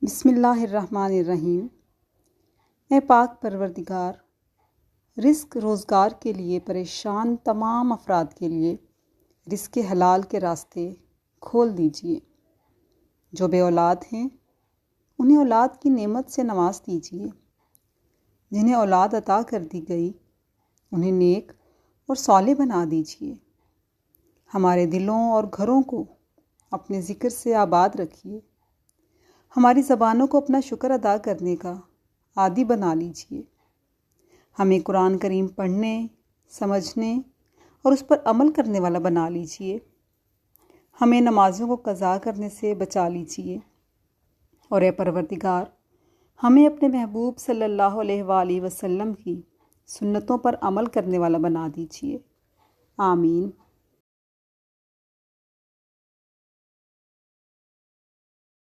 बिस्मिल्लाहिर्रहमानिर्रहीम। ए पाक परवरदिगार, रिस्क रोज़गार के लिए परेशान तमाम अफराद के लिए रिस्क हलाल के रास्ते खोल दीजिए। जो बे औलाद हैं उन्हें औलाद की नेमत से नवाज दीजिए। जिन्हें औलाद अता कर दी गई उन्हें नेक और सालेह बना दीजिए। हमारे दिलों और घरों को अपने ज़िक्र से आबाद रखिए। हमारी ज़बानों को अपना शुक्र अदा करने का आदी बना लीजिए। हमें कुरान करीम पढ़ने, समझने और उस पर अमल करने वाला बना लीजिए। हमें नमाज़ों को क़ज़ा करने से बचा लीजिए। और ए परवरदिगार, हमें अपने महबूब सल्लल्लाहु अलैहि वसल्लम की सुन्नतों पर अमल करने वाला बना दीजिए। आमीन।